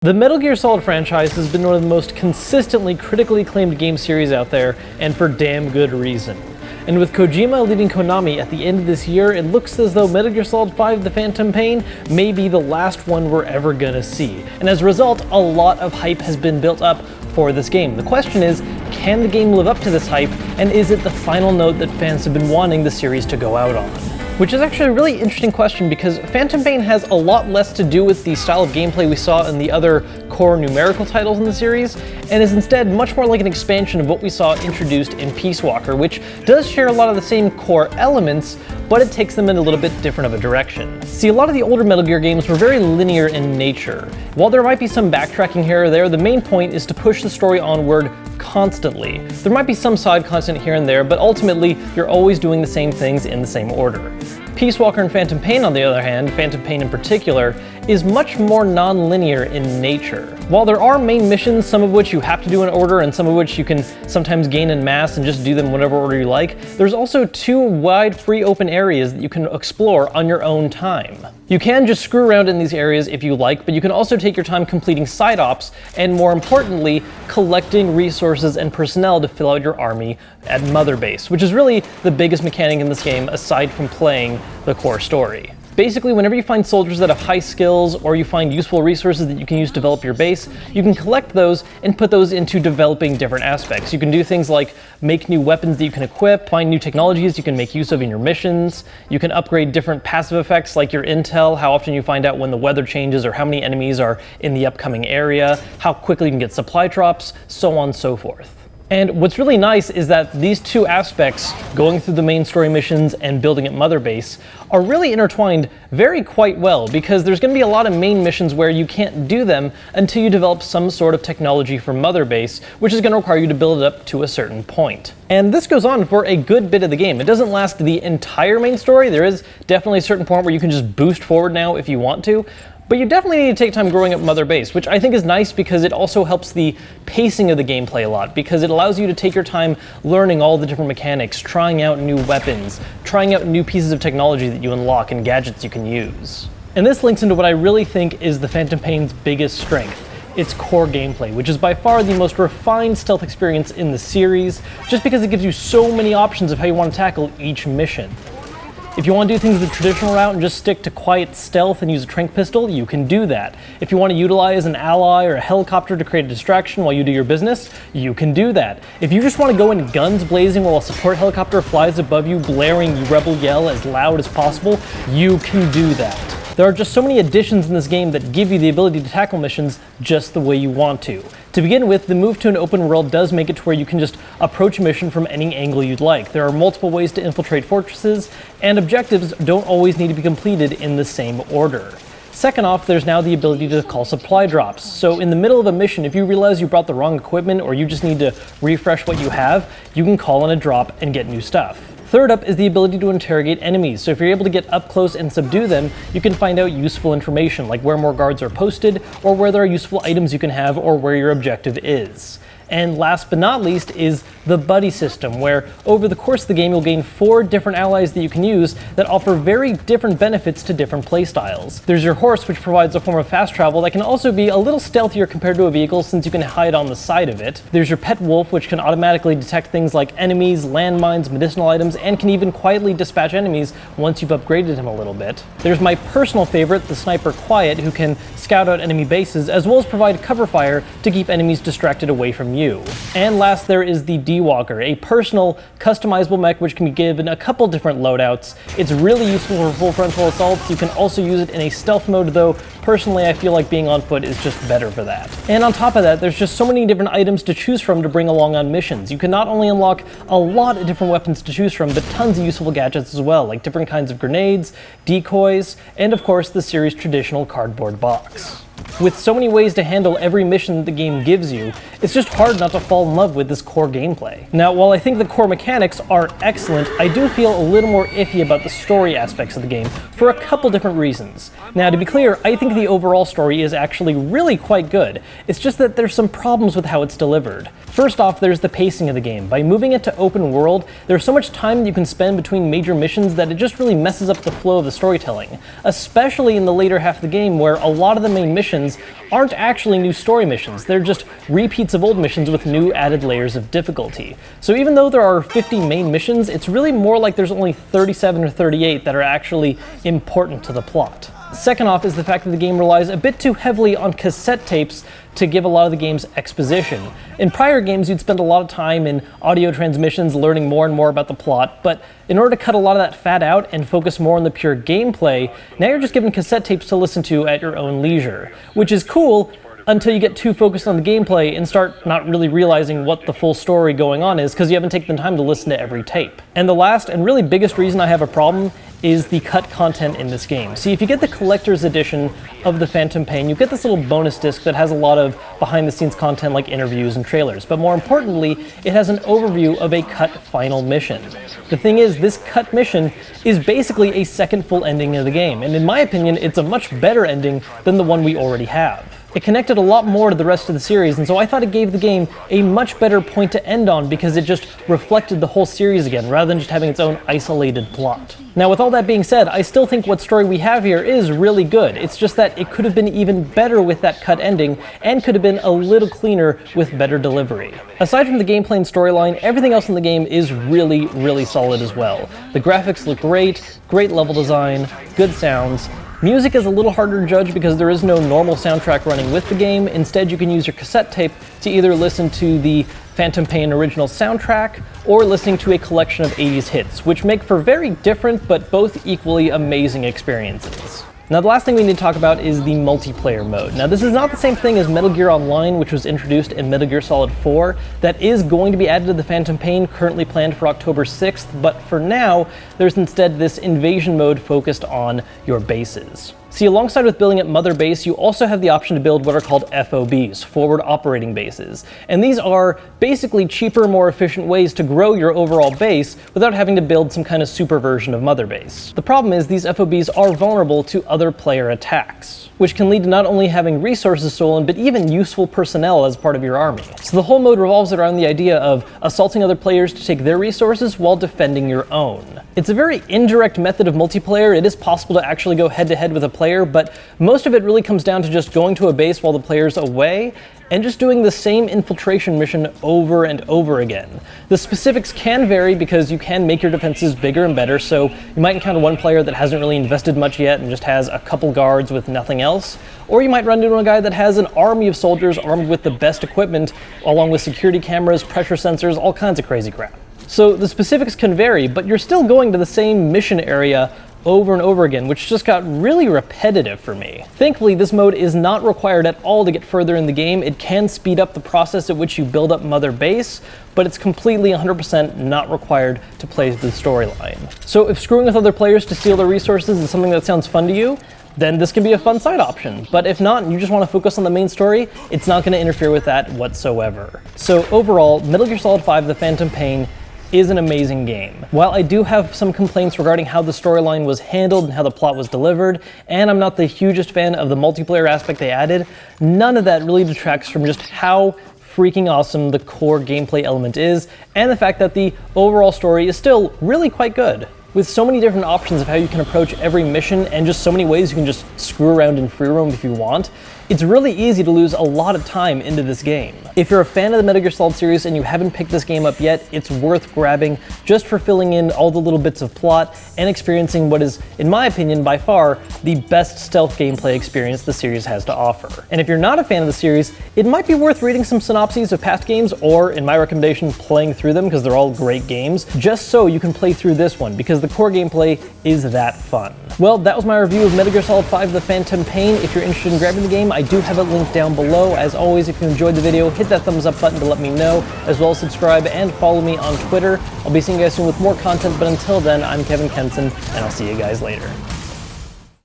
The Metal Gear Solid franchise has been one of the most consistently critically acclaimed game series out there, and for damn good reason. And with Kojima leaving Konami at the end of this year, it looks as though Metal Gear Solid 5: The Phantom Pain may be the last one we're ever gonna see. And as a result, a lot of hype has been built up for this game. The question is, can the game live up to this hype, and is it the final note that fans have been wanting the series to go out on? Which is actually a really interesting question, because Phantom Pain has a lot less to do with the style of gameplay we saw in the other core numerical titles in the series, and is instead much more like an expansion of what we saw introduced in Peace Walker, which does share a lot of the same core elements, but it takes them in a little bit different of a direction. See, a lot of the older Metal Gear games were very linear in nature. While there might be some backtracking here or there, the main point is to push the story onward constantly. There might be some side content here and there, but ultimately, you're always doing the same things in the same order. Peace Walker and Phantom Pain, on the other hand, Phantom Pain in particular, is much more non-linear in nature. While there are main missions, some of which you have to do in order and some of which you can sometimes gain en masse and just do them in whatever order you like, there's also two wide, free open areas that you can explore on your own time. You can just screw around in these areas if you like, but you can also take your time completing side ops and, more importantly, collecting resources and personnel to fill out your army at Mother Base, which is really the biggest mechanic in this game aside from playing the core story. Basically, whenever you find soldiers that have high skills or you find useful resources that you can use to develop your base, you can collect those and put those into developing different aspects. You can do things like make new weapons that you can equip, find new technologies you can make use of in your missions, you can upgrade different passive effects like your intel, how often you find out when the weather changes or how many enemies are in the upcoming area, how quickly you can get supply drops, so on and so forth. And what's really nice is that these two aspects, going through the main story missions and building at Mother Base, are really intertwined quite well, because there's going to be a lot of main missions where you can't do them until you develop some sort of technology for Mother Base, which is going to require you to build it up to a certain point. And this goes on for a good bit of the game. It doesn't last the entire main story. There is definitely a certain point where you can just boost forward now if you want to, but you definitely need to take time growing up Mother Base, which I think is nice because it also helps the pacing of the gameplay a lot, because it allows you to take your time learning all the different mechanics, trying out new weapons, trying out new pieces of technology that you unlock and gadgets you can use. And this links into what I really think is the Phantom Pain's biggest strength: its core gameplay, which is by far the most refined stealth experience in the series, just because it gives you so many options of how you want to tackle each mission. If you want to do things the traditional route and just stick to quiet stealth and use a tranq pistol, you can do that. If you want to utilize an ally or a helicopter to create a distraction while you do your business, you can do that. If you just want to go in guns blazing while a support helicopter flies above you blaring rebel yell as loud as possible, you can do that. There are just so many additions in this game that give you the ability to tackle missions just the way you want to. To begin with, the move to an open world does make it to where you can just approach a mission from any angle you'd like. There are multiple ways to infiltrate fortresses, and objectives don't always need to be completed in the same order. Second off, there's now the ability to call supply drops. So in the middle of a mission, if you realize you brought the wrong equipment or you just need to refresh what you have, you can call in a drop and get new stuff. Third up is the ability to interrogate enemies, so if you're able to get up close and subdue them, you can find out useful information, like where more guards are posted, or where there are useful items you can have, or where your objective is. And last but not least is the buddy system, where over the course of the game you'll gain 4 different allies that you can use that offer very different benefits to different playstyles. There's your horse, which provides a form of fast travel that can also be a little stealthier compared to a vehicle since you can hide on the side of it. There's your pet wolf, which can automatically detect things like enemies, landmines, medicinal items, and can even quietly dispatch enemies once you've upgraded him a little bit. There's my personal favorite, the sniper Quiet, who can scout out enemy bases as well as provide cover fire to keep enemies distracted away from you. And last, there is the D-Walker, a personal, customizable mech which can be given a couple different loadouts. It's really useful for full frontal assaults. You can also use it in a stealth mode, though personally I feel like being on foot is just better for that. And on top of that, there's just so many different items to choose from to bring along on missions. You can not only unlock a lot of different weapons to choose from, but tons of useful gadgets as well, like different kinds of grenades, decoys, and of course the series' traditional cardboard box. With so many ways to handle every mission that the game gives you, it's just hard not to fall in love with this core gameplay. Now, while I think the core mechanics are excellent, I do feel a little more iffy about the story aspects of the game for a couple different reasons. Now, to be clear, I think the overall story is actually really quite good. It's just that there's some problems with how it's delivered. First off, there's the pacing of the game. By moving it to open world, there's so much time that you can spend between major missions that it just really messes up the flow of the storytelling, especially in the later half of the game where a lot of the main missions missions aren't actually new story missions. They're just repeats of old missions with new added layers of difficulty. So even though there are 50 main missions, it's really more like there's only 37 or 38 that are actually important to the plot. Second off is the fact that the game relies a bit too heavily on cassette tapes to give a lot of the game's exposition. In prior games, you'd spend a lot of time in audio transmissions learning more and more about the plot, but in order to cut a lot of that fat out and focus more on the pure gameplay, now you're just given cassette tapes to listen to at your own leisure, which is cool until you get too focused on the gameplay and start not really realizing what the full story going on is because you haven't taken the time to listen to every tape. And the last and really biggest reason I have a problem is the cut content in this game. See, if you get the collector's edition of the Phantom Pain, you get this little bonus disc that has a lot of behind-the-scenes content like interviews and trailers, but more importantly, it has an overview of a cut final mission. The thing is, this cut mission is basically a second full ending of the game, and in my opinion, it's a much better ending than the one we already have. It connected a lot more to the rest of the series, and so I thought it gave the game a much better point to end on because it just reflected the whole series again, rather than just having its own isolated plot. Now, with all that being said, I still think what story we have here is really good. It's just that it could have been even better with that cut ending, and could have been a little cleaner with better delivery. Aside from the gameplay and storyline, everything else in the game is really, really solid as well. The graphics look great, great level design, good sounds. Music is a little harder to judge because there is no normal soundtrack running with the game. Instead, you can use your cassette tape to either listen to the Phantom Pain original soundtrack or listening to a collection of 80s hits, which make for very different but both equally amazing experiences. Now, the last thing we need to talk about is the multiplayer mode. Now, this is not the same thing as Metal Gear Online, which was introduced in Metal Gear Solid 4. That is going to be added to the Phantom Pain, currently planned for October 6th, but for now, there's instead this invasion mode focused on your bases. See, alongside with building at Mother Base, you also have the option to build what are called FOBs, Forward Operating Bases. And these are basically cheaper, more efficient ways to grow your overall base without having to build some kind of super version of Mother Base. The problem is these FOBs are vulnerable to other player attacks, which can lead to not only having resources stolen, but even useful personnel as part of your army. So the whole mode revolves around the idea of assaulting other players to take their resources while defending your own. It's a very indirect method of multiplayer. It is possible to actually go head-to-head with a player, but most of it really comes down to just going to a base while the player's away and just doing the same infiltration mission over and over again. The specifics can vary because you can make your defenses bigger and better, so you might encounter one player that hasn't really invested much yet and just has a couple guards with nothing else, or you might run into a guy that has an army of soldiers armed with the best equipment, along with security cameras, pressure sensors, all kinds of crazy crap. So the specifics can vary, but you're still going to the same mission area over and over again, which just got really repetitive for me. Thankfully, this mode is not required at all to get further in the game. It can speed up the process at which you build up Mother Base, but it's completely 100% not required to play the storyline. So if screwing with other players to steal their resources is something that sounds fun to you, then this can be a fun side option. But if not, and you just want to focus on the main story, it's not going to interfere with that whatsoever. So overall, Metal Gear Solid 5: The Phantom Pain is an amazing game. While I do have some complaints regarding how the storyline was handled and how the plot was delivered, and I'm not the hugest fan of the multiplayer aspect they added, none of that really detracts from just how freaking awesome the core gameplay element is, and the fact that the overall story is still really quite good. With so many different options of how you can approach every mission and just so many ways you can just screw around in free roam if you want, it's really easy to lose a lot of time into this game. If you're a fan of the Metal Gear Solid series and you haven't picked this game up yet, it's worth grabbing just for filling in all the little bits of plot and experiencing what is, in my opinion, by far the best stealth gameplay experience the series has to offer. And if you're not a fan of the series, it might be worth reading some synopses of past games, or in my recommendation, playing through them because they're all great games, just so you can play through this one, because the core gameplay is that fun. Well, that was my review of Metal Gear Solid 5: The Phantom Pain. If you're interested in grabbing the game, I do have it linked down below. As always, if you enjoyed the video, hit that thumbs up button to let me know, as well as subscribe and follow me on Twitter. I'll be seeing you guys soon with more content, but until then, I'm Kevinkenson, and I'll see you guys later.